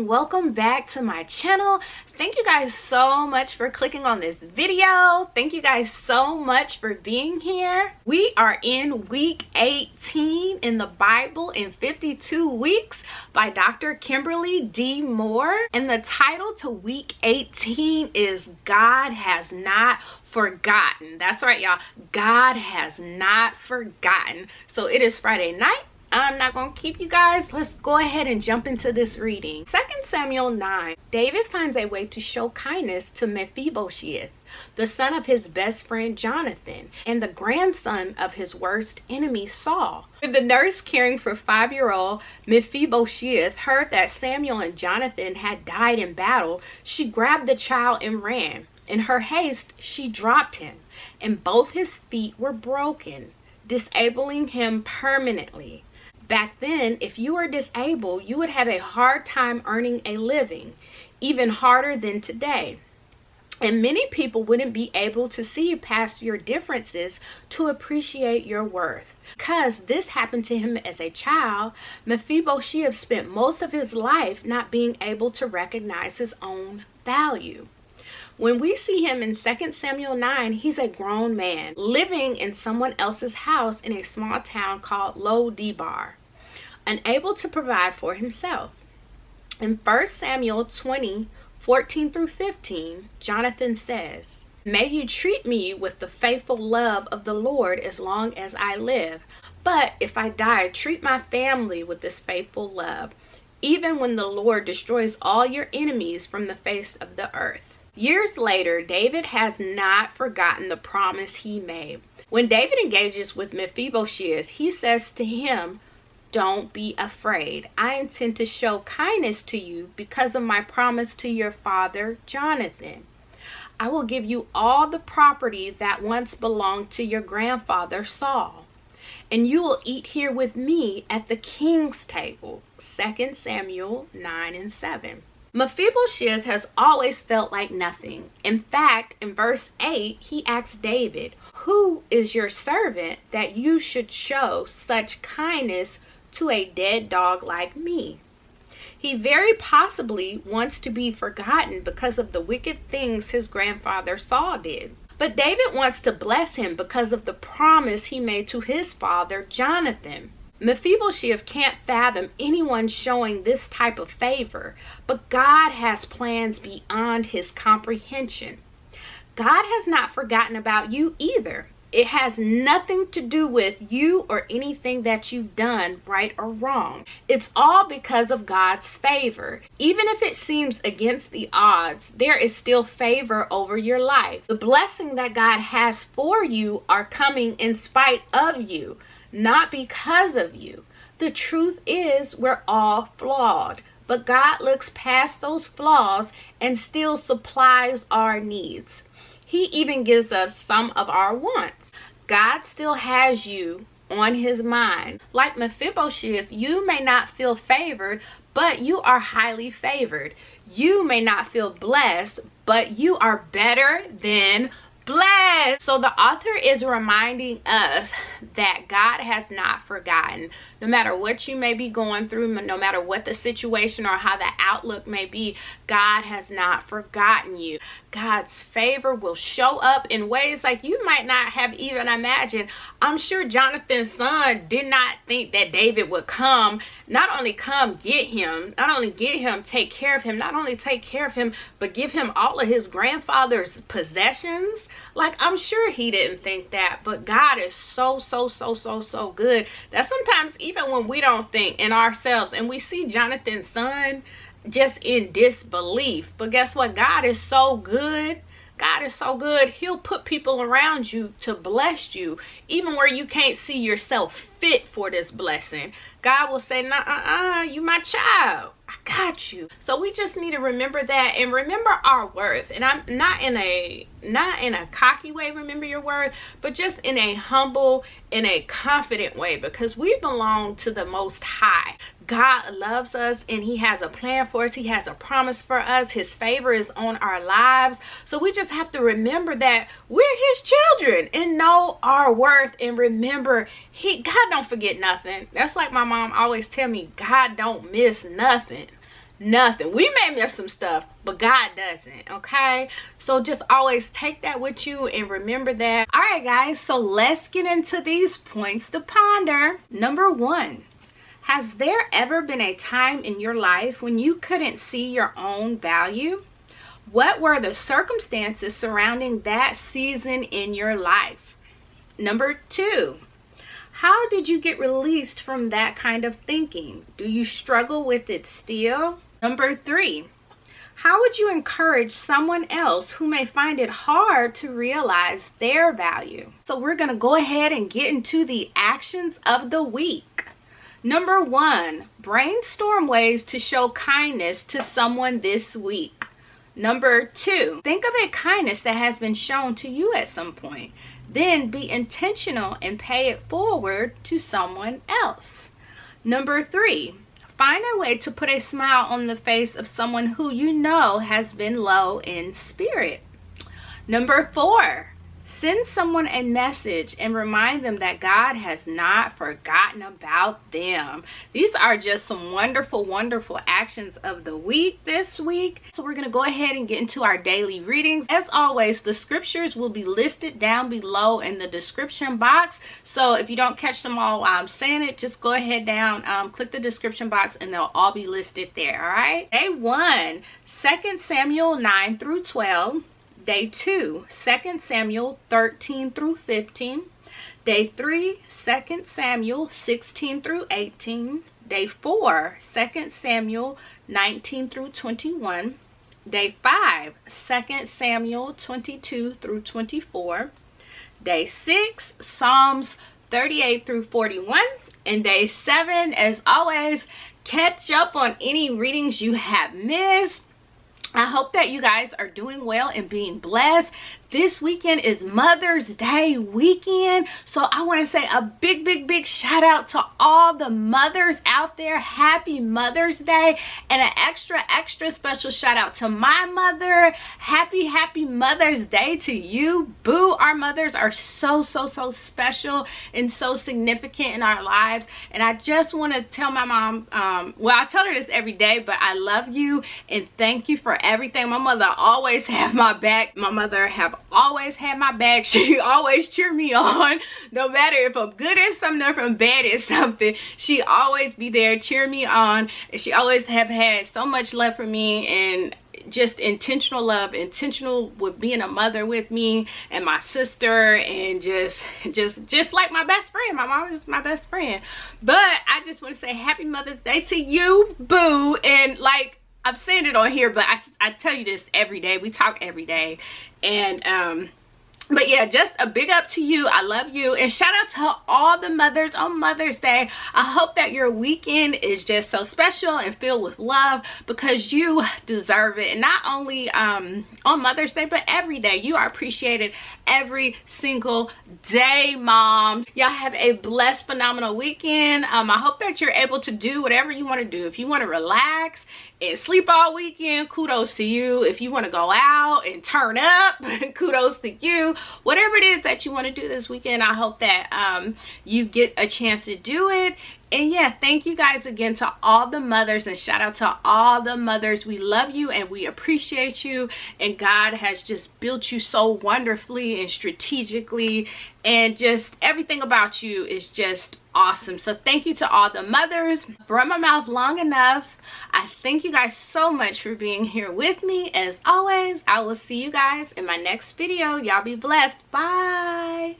and welcome back to my channel. Thank you guys so much for clicking on this video. Thank you guys so much for being here. We are in week 18 in the Bible in 52 weeks by Dr. Kimberly D. Moore. And the title to week 18 is God Has Not Forgotten. That's right, y'all. God has not forgotten. So it is Friday night. I'm not going to keep you guys. Let's go ahead and jump into this reading. 2 Samuel 9. David finds a way to show kindness to Mephibosheth, the son of his best friend Jonathan, and the grandson of his worst enemy Saul. When the nurse caring for 5-year-old Mephibosheth heard that Samuel and Jonathan had died in battle, she grabbed the child and ran. In her haste, she dropped him, and both his feet were broken, disabling him permanently. Back then, if you were disabled, you would have a hard time earning a living, even harder than today. And many people wouldn't be able to see past your differences to appreciate your worth. Because this happened to him as a child, Mephibosheth spent most of his life not being able to recognize his own value. When we see him in 2 Samuel 9, he's a grown man living in someone else's house in a small town called Lo-Debar, unable to provide for himself. In 1 Samuel 20:14-15, Jonathan says, "May you treat me with the faithful love of the Lord as long as I live. But if I die, treat my family with this faithful love, even when the Lord destroys all your enemies from the face of the earth." Years later, David has not forgotten the promise he made. When David engages with Mephibosheth, he says to him, "Don't be afraid. I intend to show kindness to you because of my promise to your father, Jonathan. I will give you all the property that once belonged to your grandfather, Saul, and you will eat here with me at the king's table." 2 Samuel 9:7. Mephibosheth has always felt like nothing. In fact, in verse 8, he asks David, "Who is your servant that you should show such kindness to a dead dog like me?" He very possibly wants to be forgotten because of the wicked things his grandfather Saul did. But David wants to bless him because of the promise he made to his father Jonathan. Mephibosheth can't fathom anyone showing this type of favor, but God has plans beyond his comprehension. God has not forgotten about you either. It has nothing to do with you or anything that you've done, right or wrong. It's all because of God's favor. Even if it seems against the odds, there is still favor over your life. The blessing that God has for you are coming in spite of you, not because of you. The truth is, we're all flawed, but God looks past those flaws and still supplies our needs. He even gives us some of our wants. God still has you on his mind. Like Mephibosheth, you may not feel favored, but you are highly favored. You may not feel blessed, but you are better than blessed. So the author is reminding us that God has not forgotten. No matter what you may be going through, no matter what the situation or how the outlook may be, God has not forgotten you. God's favor will show up in ways like you might not have even imagined. I'm sure Jonathan's son did not think that David would come, not only come get him, not only get him, take care of him, not only take care of him, but give him all of his grandfather's possessions. Like, I'm sure he didn't think that, but God is so good that sometimes even when we don't think in ourselves and we see Jonathan's son just in disbelief, but guess what? God is so good. God is so good. He'll put people around you to bless you, even where you can't see yourself fit for this blessing. God will say, "Nah, you my child. I got you." So we just need to remember that and remember our worth. And I'm not in a cocky way, remember your worth, but just in a humble, in a confident way, because we belong to the Most High. God loves us and he has a plan for us. He has a promise for us. His favor is on our lives. So we just have to remember that we're his children and know our worth, and remember God don't forget nothing. That's like my mom always tell me, God don't miss nothing. Nothing. We may miss some stuff, but God doesn't, okay? So just always take that with you and remember that. All right, guys, so let's get into these points to ponder. Number 1, has there ever been a time in your life when you couldn't see your own value? What were the circumstances surrounding that season in your life? Number 2, how did you get released from that kind of thinking? Do you struggle with it still? Number 3, how would you encourage someone else who may find it hard to realize their value? So we're going to go ahead and get into the actions of the week. Number 1, brainstorm ways to show kindness to someone this week. Number 2, think of a kindness that has been shown to you at some point. Then be intentional and pay it forward to someone else. Number 3, find a way to put a smile on the face of someone who you know has been low in spirit. Number 4, send someone a message and remind them that God has not forgotten about them. These are just some wonderful, wonderful actions of the week this week. So we're going to go ahead and get into our daily readings. As always, the scriptures will be listed down below in the description box. So if you don't catch them all while I'm saying it, just go ahead down, click the description box, and they'll all be listed there, all right? Day 1, 2 Samuel 9 through 12. Day 2, 2 Samuel 13 through 15. Day 3, 2 Samuel 16 through 18. Day 4, 2 Samuel 19 through 21. Day 5, 2 Samuel 22 through 24. Day 6, Psalms 38 through 41. And day 7, as always, catch up on any readings you have missed. I hope that you guys are doing well and being blessed. This weekend is Mother's Day weekend. So I want to say a big, big, big shout out to all the mothers out there. Happy Mother's Day. And an extra, extra special shout out to my mother. Happy, happy Mother's Day to you, boo. Our mothers are so, so, so special and so significant in our lives. And I just want to tell my mom, well, I tell her this every day, but I love you and thank you for everything. My mother always have my back. My mother have always had my back. She always cheer me on, no matter if I'm good at something or if I'm bad at something. She always be there cheer me on, and she always have had so much love for me and just intentional love, intentional with being a mother with me and my sister, and just like my best friend. My mom is my best friend. But I just want to say happy Mother's Day to you, boo. And like, I'm saying it on here, but I tell you this every day. We talk every day. And but yeah, just a big up to you. I love you. And shout out to all the mothers on Mother's Day. I hope that your weekend is just so special and filled with love, because you deserve it. And not only on Mother's Day, but every day. You are appreciated every single day, mom. Y'all have a blessed, phenomenal weekend. I hope that you're able to do whatever you want to do. If you want to relax and sleep all weekend, kudos to you. If you want to go out and turn up, kudos to you. Whatever it is that you want to do this weekend, I hope that you get a chance to do it. And yeah, thank you guys again to all the mothers, and shout out to all the mothers. We love you and we appreciate you, and God has just built you so wonderfully and strategically, and just everything about you is just awesome. So thank you to all the mothers. Run my mouth long enough. I thank you guys so much for being here with me. As always, I will see you guys in my next video. Y'all be blessed. Bye.